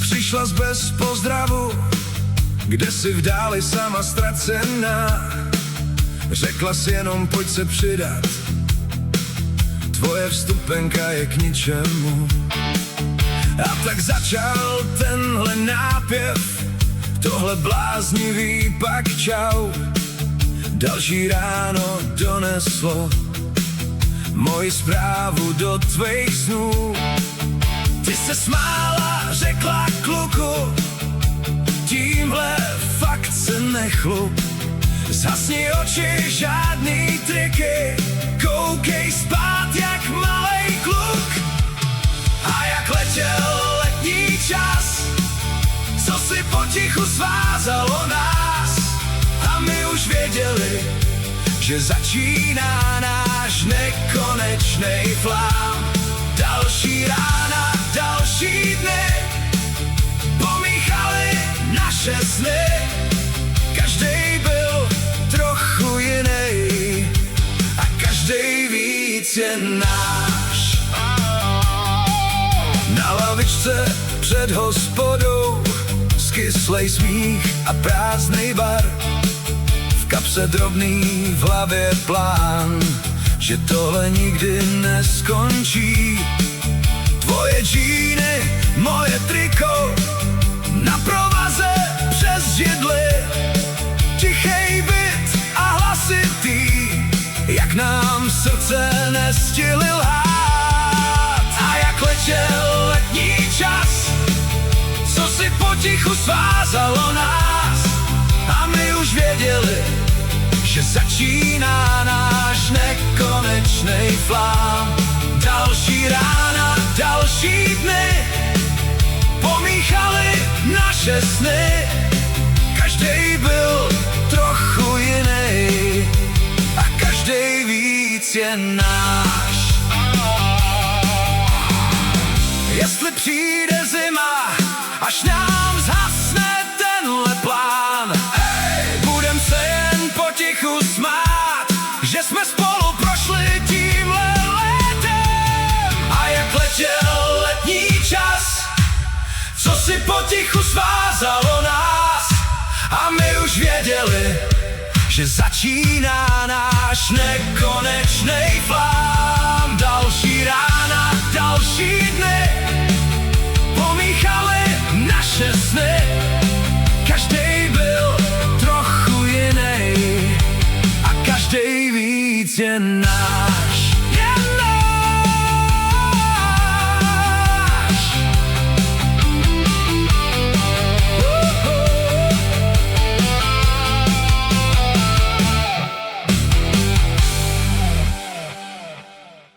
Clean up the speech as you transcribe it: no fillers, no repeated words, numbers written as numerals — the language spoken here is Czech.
Přišla bez pozdravu, kde si v dáli sama ztracená. Řekla si jenom pojď se přidat, tvoje vstupenka je k ničemu. A tak začal tenhle nápěv, tohle bláznivý pak čau. Další ráno doneslo moji zprávu do tvých snů. Ty se smála, řekla kluku, tímhle fakt se nechlup. Zhasni oči, žádný triky, koukej spát jak malej kluk. A jak letěl letní čas, co si potichu svázalo nás. A my už věděli, že začíná náš nekonečnej flám. Další rána, další dny pomíchali naše sny. Každej byl trochu jiný a každej víc je náš. Na lavičce před hospodou skyslej smích a prázdnej bar. V kapse drobný, v hlavě plán, že tohle nikdy neskončí. Tvoje džíny, moje triko, na provaze přes židli. Tichej byt a hlasitý, jak nám srdce nestihly lhát. A jak letěl letní čas, co si potichu svázalo nás. A my už věděli, že začíná náš nekonečnej flám. Další rána, další dny pomíchali naše sny. Každej byl trochu jiný a každej víc je náš. Jestli přijde zima, až nám zhasne tenhle plán, budem se jen potichu smát, že jsme spolu prošli tímhle létem. A jak letěl letní čas, co si potichu svázalo nás. A my už věděli, že začíná náš nekonečnej flám. Další rána, další dny